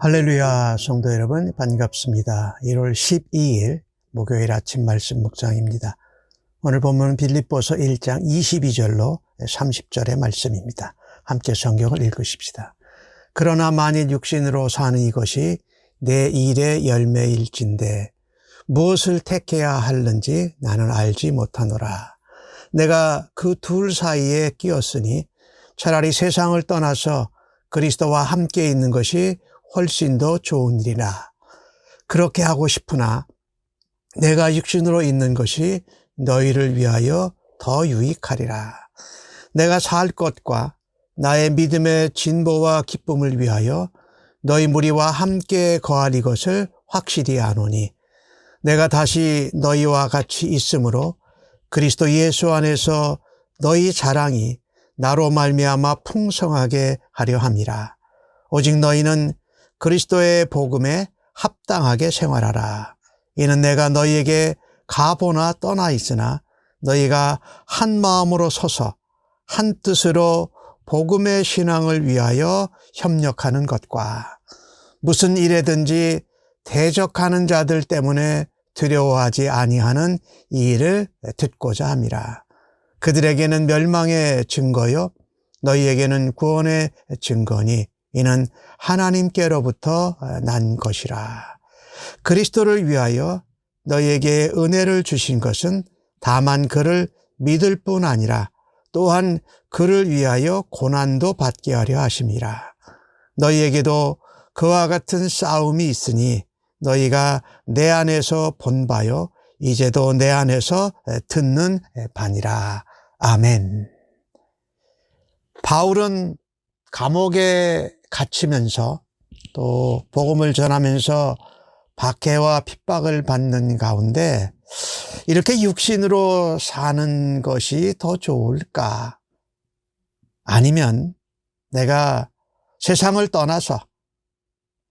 할렐루야, 성도 여러분 반갑습니다. 1월 12일 목요일 아침 말씀 묵상입니다. 오늘 본문은 빌립보서 1장 22절로 30절의 말씀입니다. 함께 성경을 읽으십시다. 그러나 만일 육신으로 사는 이것이 내 일의 열매일진데 무엇을 택해야 하는지 나는 알지 못하노라. 내가 그 둘 사이에 끼었으니 차라리 세상을 떠나서 그리스도와 함께 있는 것이 훨씬 더 좋은 일이라. 그렇게 하고 싶으나 내가 육신으로 있는 것이 너희를 위하여 더 유익하리라. 내가 살 것과 나의 믿음의 진보와 기쁨을 위하여 너희 무리와 함께 거할 이것을 확실히 아노니 내가 다시 너희와 같이 있으므로 그리스도 예수 안에서 너희 자랑이 나로 말미암아 풍성하게 하려 함이라. 오직 너희는 그리스도의 복음에 합당하게 생활하라. 이는 내가 너희에게 가보나 떠나 있으나 너희가 한 마음으로 서서 한 뜻으로 복음의 신앙을 위하여 협력하는 것과 무슨 일에든지 대적하는 자들 때문에 두려워하지 아니하는 이 일을 듣고자 함이라. 그들에게는 멸망의 증거요 너희에게는 구원의 증거니 이는 하나님께로부터 난 것이라. 그리스도를 위하여 너희에게 은혜를 주신 것은 다만 그를 믿을 뿐 아니라 또한 그를 위하여 고난도 받게 하려 하심이라. 너희에게도 그와 같은 싸움이 있으니 너희가 내 안에서 본 바요 이제도 내 안에서 듣는 바니라. 아멘. 바울은 감옥에 갇히면서 또 복음을 전하면서 박해와 핍박을 받는 가운데 이렇게 육신으로 사는 것이 더 좋을까? 아니면 내가 세상을 떠나서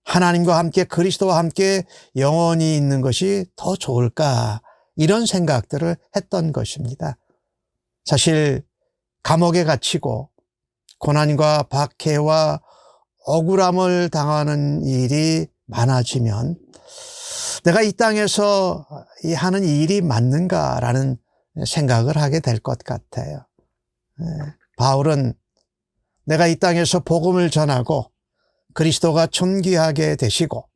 하나님과 함께 그리스도와 함께 영원히 있는 것이 더 좋을까? 이런 생각들을 했던 것입니다. 사실 감옥에 gat히고 고난과 박해와 억울함을 당하는 일이 많아지면 내가 이 땅에서 하는 일이 맞는가라는 생각을 하게 될 것 같아요. 바울은 내가 이 땅에서 복음을 전하고 그리스도가 존귀하게 되시고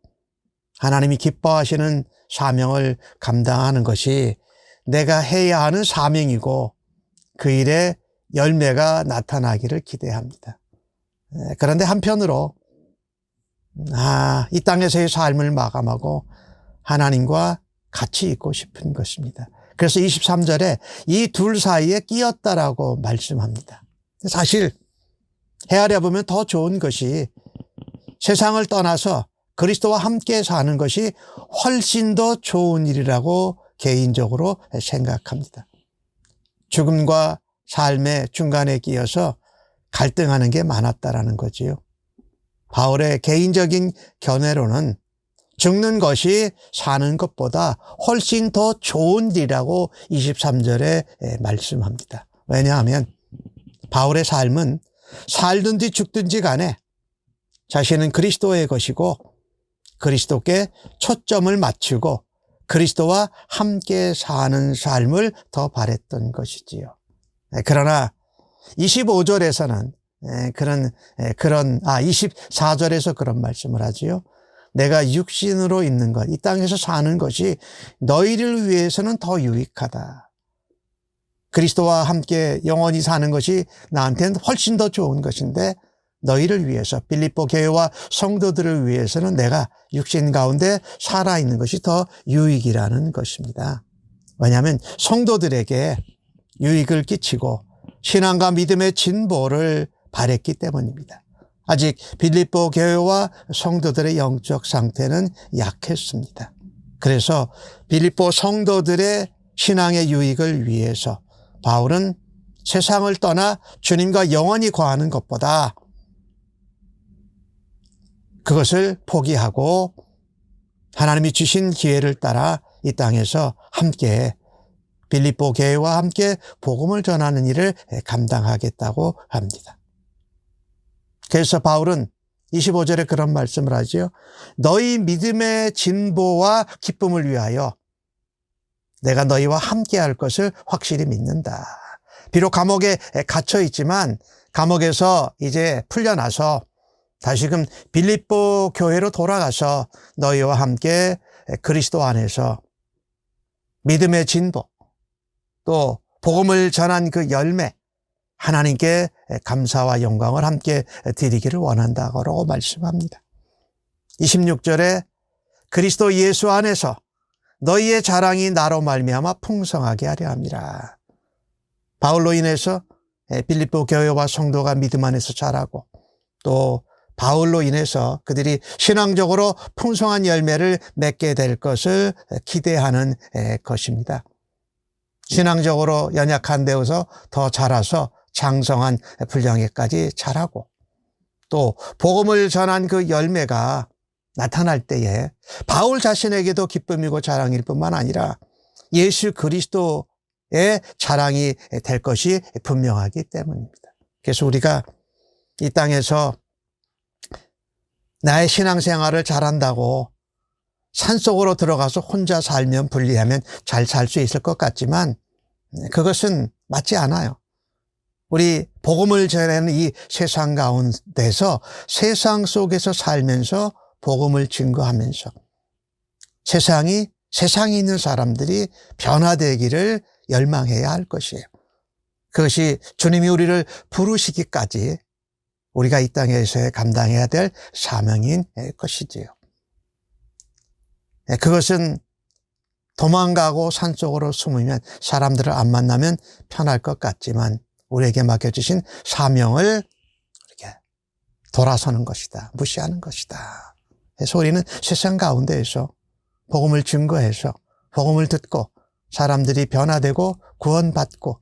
하나님이 기뻐하시는 사명을 감당하는 것이 내가 해야 하는 사명이고 그 일에 열매가 나타나기를 기대합니다. 그런데 한편으로 이 땅에서의 삶을 마감하고 하나님과 같이 있고 싶은 것입니다. 그래서 23절에 이 둘 사이에 끼었다라고 말씀합니다. 사실 헤아려 보면 더 좋은 것이 세상을 떠나서 그리스도와 함께 사는 것이 훨씬 더 좋은 일이라고 개인적으로 생각합니다. 죽음과 삶의 중간에 끼어서 갈등하는 게 많았다라는 거지요. 바울의 개인적인 견해로는 죽는 것이 사는 것보다 훨씬 더 좋은 일이라고 23절에 말씀합니다. 왜냐하면 바울의 삶은 살든지 죽든지 간에 자신은 그리스도의 것이고 그리스도께 초점을 맞추고 그리스도와 함께 사는 삶을 더 바랬던 것이지요. 그러나 25절에서는 24절에서 그런 말씀을 하지요. 내가 육신으로 있는 것, 이 땅에서 사는 것이 너희를 위해서는 더 유익하다. 그리스도와 함께 영원히 사는 것이 나한테는 훨씬 더 좋은 것인데 너희를 위해서 빌립보 교회와 성도들을 위해서는 내가 육신 가운데 살아있는 것이 더 유익이라는 것입니다. 왜냐하면 성도들에게 유익을 끼치고 신앙과 믿음의 진보를 바랬기 때문입니다. 아직 빌립보 교회와 성도들의 영적 상태는 약했습니다. 그래서 빌립보 성도들의 신앙의 유익을 위해서 바울은 세상을 떠나 주님과 영원히 거하는 것보다 그것을 포기하고 하나님이 주신 기회를 따라 이 땅에서 함께 빌립보 교회와 함께 복음을 전하는 일을 감당하겠다고 합니다. 그래서 바울은 25절에 그런 말씀을 하죠. 너희 믿음의 진보와 기쁨을 위하여 내가 너희와 함께할 것을 확실히 믿는다. 비록 감옥에 갇혀 있지만 감옥에서 이제 풀려나서 다시금 빌립보 교회로 돌아가서 너희와 함께 그리스도 안에서 믿음의 진보, 또 복음을 전한 그 열매, 하나님께 감사와 영광을 함께 드리기를 원한다고 말씀합니다. 26절에 그리스도 예수 안에서 너희의 자랑이 나로 말미암아 풍성하게 하려 함이라. 바울로 인해서 빌립보 교회와 성도가 믿음 안에서 자라고, 또 바울로 인해서 그들이 신앙적으로 풍성한 열매를 맺게 될 것을 기대하는 것입니다. 신앙적으로 연약한 데에서 더 자라서 장성한 분량에까지 자라고, 또 복음을 전한 그 열매가 나타날 때에 바울 자신에게도 기쁨이고 자랑일 뿐만 아니라 예수 그리스도의 자랑이 될 것이 분명하기 때문입니다. 그래서 우리가 이 땅에서 나의 신앙생활을 잘한다고 산속으로 들어가서 혼자 살면 분리하면 잘 살 수 있을 것 같지만 그것은 맞지 않아요. 우리 복음을 전하는 이 세상 가운데서 세상 속에서 살면서 복음을 증거하면서 세상에 있는 사람들이 변화되기를 열망해야 할 것이에요. 그것이 주님이 우리를 부르시기까지 우리가 이 땅에서 감당해야 될 사명인 것이지요. 그것은 도망가고 산속으로 숨으면 사람들을 안 만나면 편할 것 같지만 우리에게 맡겨주신 사명을 이렇게 돌아서는 것이다. 무시하는 것이다. 그래서 우리는 세상 가운데에서 복음을 증거해서 복음을 듣고 사람들이 변화되고 구원받고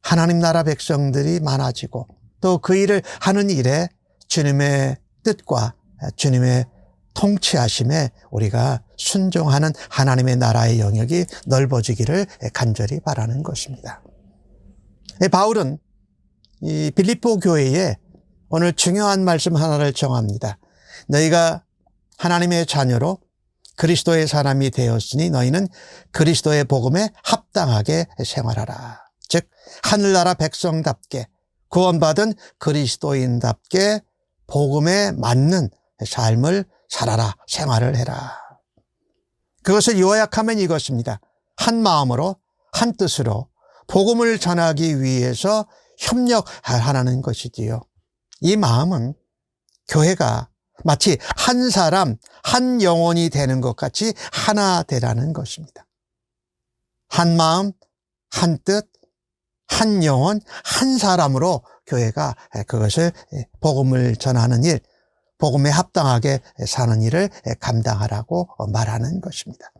하나님 나라 백성들이 많아지고 또 그 일을 하는 일에 주님의 뜻과 주님의 통치하심에 우리가 순종하는 하나님의 나라의 영역이 넓어지기를 간절히 바라는 것입니다. 바울은 이 빌립보 교회에 오늘 중요한 말씀 하나를 정합니다. 너희가 하나님의 자녀로 그리스도의 사람이 되었으니 너희는 그리스도의 복음에 합당하게 생활하라. 즉 하늘나라 백성답게 구원받은 그리스도인답게 복음에 맞는 삶을 살아라, 생활을 해라. 그것을 요약하면 이것입니다. 한 마음으로 한 뜻으로 복음을 전하기 위해서 협력하라는 것이지요. 이 마음은 교회가 마치 한 사람, 한 영혼이 되는 것 같이 하나 되라는 것입니다. 한 마음, 한 뜻, 한 영혼, 한 사람으로 교회가 그것을 복음을 전하는 일, 복음에 합당하게 사는 일을 감당하라고 말하는 것입니다.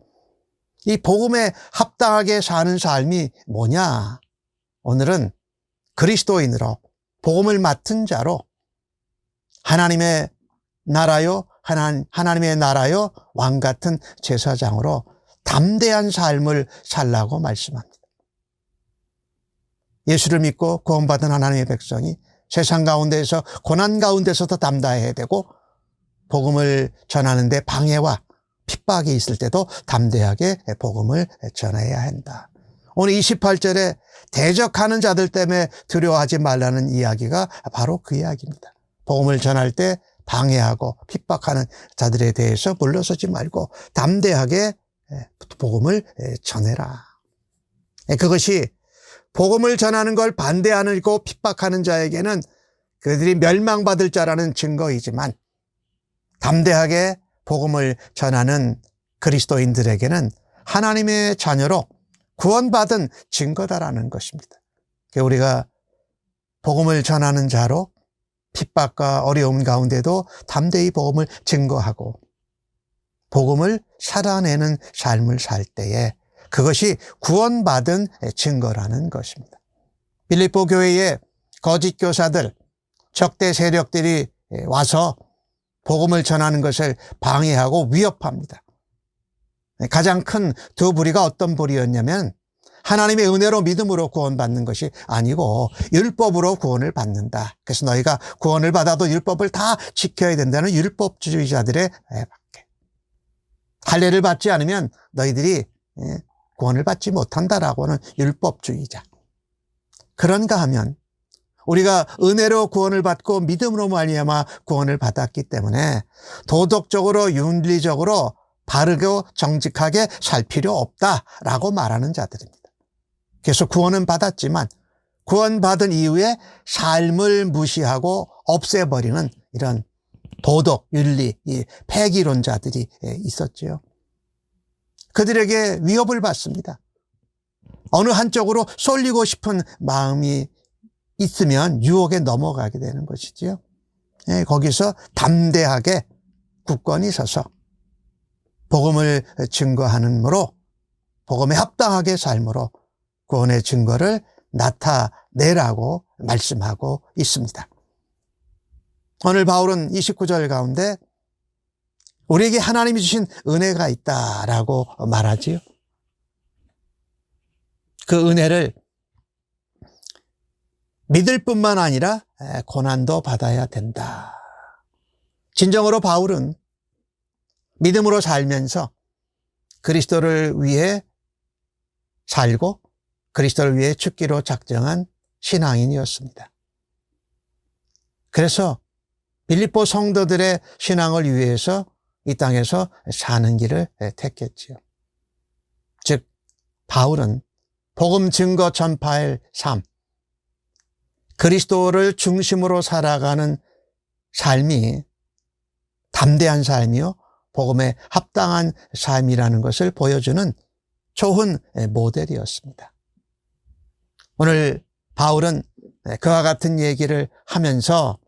이 복음에 합당하게 사는 삶이 뭐냐? 오늘은 그리스도인으로 복음을 맡은 자로 하나님의 나라요, 하나님의 나라요, 왕 같은 제사장으로 담대한 삶을 살라고 말씀합니다. 예수를 믿고 구원받은 하나님의 백성이 세상 가운데에서 고난 가운데서도 담대해야 되고 복음을 전하는데 방해와 핍박이 있을 때도 담대하게 복음을 전해야 한다. 오늘 28절에 대적하는 자들 때문에 두려워하지 말라는 이야기가 바로 그 이야기입니다. 복음을 전할 때 방해하고 핍박하는 자들에 대해서 물러서지 말고 담대하게 복음을 전해라. 그것이 복음을 전하는 걸 반대하고 핍박하는 자에게는 그들이 멸망받을 자라는 증거이지만 담대하게 복음을 전하는 그리스도인들에게는 하나님의 자녀로 구원받은 증거다라는 것입니다. 우리가 복음을 전하는 자로 핍박과 어려움 가운데도 담대히 복음을 증거하고 복음을 살아내는 삶을 살 때에 그것이 구원받은 증거라는 것입니다. 빌립보 교회에 거짓 교사들, 적대 세력들이 와서 복음을 전하는 것을 방해하고 위협합니다. 가장 큰 두 부류가 어떤 부류였냐면 하나님의 은혜로 믿음으로 구원받는 것이 아니고 율법으로 구원을 받는다. 그래서 너희가 구원을 받아도 율법을 다 지켜야 된다는 율법주의자들의 박해. 할례를 받지 않으면 너희들이 구원을 받지 못한다라고 하는 율법주의자. 그런가 하면 우리가 은혜로 구원을 받고 믿음으로 말미암아 구원을 받았기 때문에 도덕적으로 윤리적으로 바르고 정직하게 살 필요 없다라고 말하는 자들입니다. 그래서 구원은 받았지만 구원받은 이후에 삶을 무시하고 없애버리는 이런 도덕, 윤리, 이 폐기론자들이 있었죠. 그들에게 위협을 받습니다. 어느 한쪽으로 쏠리고 싶은 마음이 있으면 유혹에 넘어가게 되는 것이지요. 거기서 담대하게 굳건히 서서 복음을 증거하는으로 복음에 합당하게 삶으로 구원의 증거를 나타내라고 말씀하고 있습니다. 오늘 바울은 29절 가운데 우리에게 하나님이 주신 은혜가 있다라고 말하지요. 그 은혜를 믿을 뿐만 아니라 고난도 받아야 된다. 진정으로 바울은 믿음으로 살면서 그리스도를 위해 살고 그리스도를 위해 죽기로 작정한 신앙인이었습니다. 그래서 빌립보 성도들의 신앙을 위해서 이 땅에서 사는 길을 택했지요. 즉 바울은 복음 증거 전파의 삶, 그리스도를 중심으로 살아가는 삶이 담대한 삶이요 복음에 합당한 삶이라는 것을 보여주는 좋은 모델이었습니다. 오늘 바울은 그와 같은 얘기를 하면서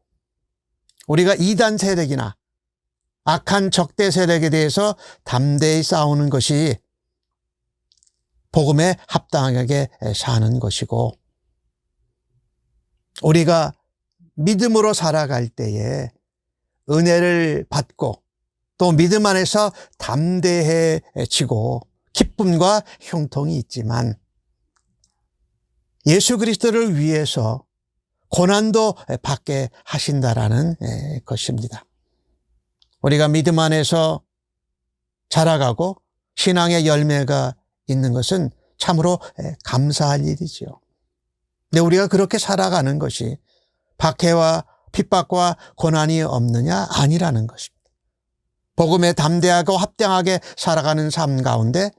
우리가 이단 세력이나 악한 적대 세력에 대해서 담대히 싸우는 것이 복음에 합당하게 사는 것이고, 우리가 믿음으로 살아갈 때에 은혜를 받고 또 믿음 안에서 담대해지고 기쁨과 형통이 있지만 예수 그리스도를 위해서 고난도 받게 하신다라는 것입니다. 우리가 믿음 안에서 자라가고 신앙의 열매가 있는 것은 참으로 감사할 일이지요. 근데 우리가 그렇게 살아가는 것이 박해와 핍박과 고난이 없느냐? 아니라는 것입니다. 복음에 담대하고 합당하게 살아가는 삶 가운데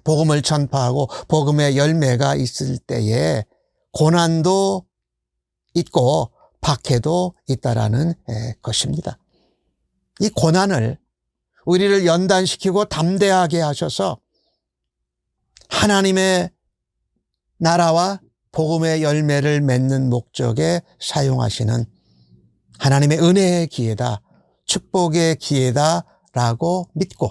복음을 전파하고 복음의 열매가 있을 때에 고난도 있고 박해도 있다라는 것입니다. 이 고난을 우리를 연단시키고 담대하게 하셔서 하나님의 나라와 복음의 열매를 맺는 목적에 사용하시는 하나님의 은혜의 기회다, 축복의 기회다라고 믿고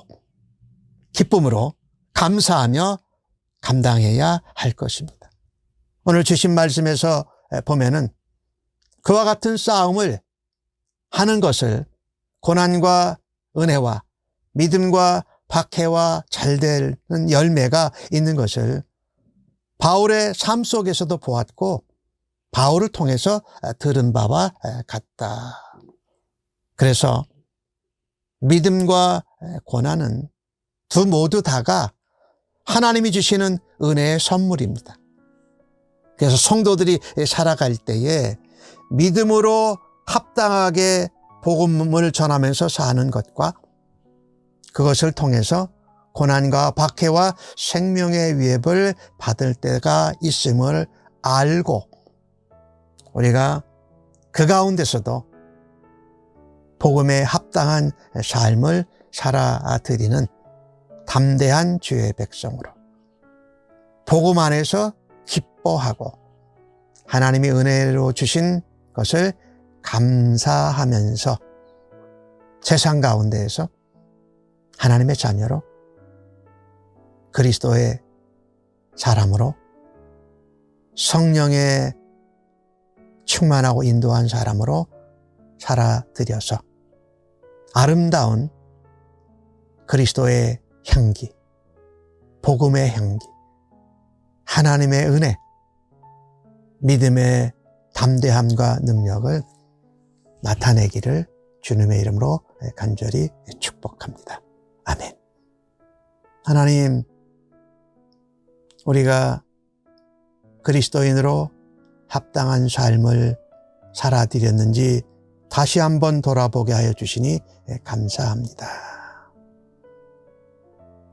기쁨으로 감사하며 감당해야 할 것입니다. 오늘 주신 말씀에서 보면은 그와 같은 싸움을 하는 것을 고난과 은혜와 믿음과 박해와 잘되는 열매가 있는 것을 바울의 삶 속에서도 보았고 바울을 통해서 들은 바와 같다. 그래서 믿음과 고난은 두 모두 다가 하나님이 주시는 은혜의 선물입니다. 그래서 성도들이 살아갈 때에 믿음으로 합당하게 복음을 전하면서 사는 것과 그것을 통해서 고난과 박해와 생명의 위협을 받을 때가 있음을 알고 우리가 그 가운데서도 복음에 합당한 삶을 살아드리는 담대한 주의 백성으로 복음 안에서 기뻐하고 하나님이 은혜로 주신 것을 감사하면서 세상 가운데에서 하나님의 자녀로 그리스도의 사람으로 성령의 충만하고 인도한 사람으로 살아드려서 아름다운 그리스도의 향기, 복음의 향기, 하나님의 은혜, 믿음의 담대함과 능력을 나타내기를 주님의 이름으로 간절히 축복합니다. 아멘. 하나님, 우리가 그리스도인으로 합당한 삶을 살아드렸는지 다시 한번 돌아보게 하여 주시니 감사합니다.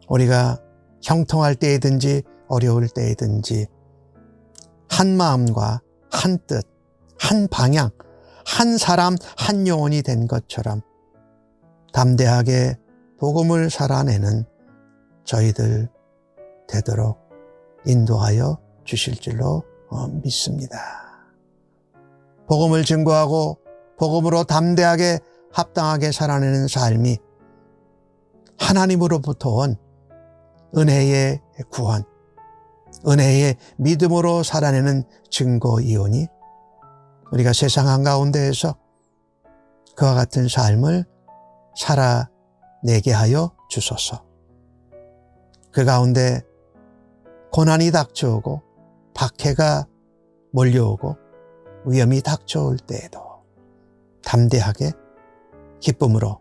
우리가 형통할 때이든지 어려울 때이든지 한 마음과 한 뜻, 한 방향, 한 사람, 한 영혼이 된 것처럼 담대하게 복음을 살아내는 저희들 되도록 인도하여 주실 줄로 믿습니다. 복음을 증거하고 복음으로 담대하게 합당하게 살아내는 삶이 하나님으로부터 온 은혜의 구원, 은혜의 믿음으로 살아내는 증거이오니 우리가 세상 한가운데에서 그와 같은 삶을 살아내게 하여 주소서. 그 가운데 고난이 닥쳐오고 박해가 몰려오고 위험이 닥쳐올 때에도 담대하게 기쁨으로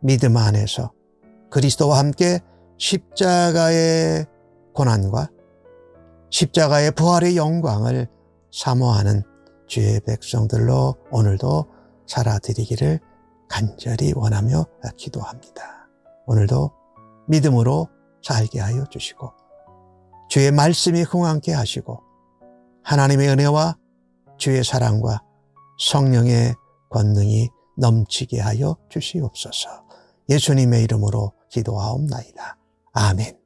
믿음 안에서 그리스도와 함께 십자가의 고난과 십자가의 부활의 영광을 사모하는 주의 백성들로 오늘도 살아드리기를 간절히 원하며 기도합니다. 오늘도 믿음으로 살게 하여 주시고 주의 말씀이 흥황케 하시고 하나님의 은혜와 주의 사랑과 성령의 권능이 넘치게 하여 주시옵소서. 예수님의 이름으로 기도하옵나이다. 아멘.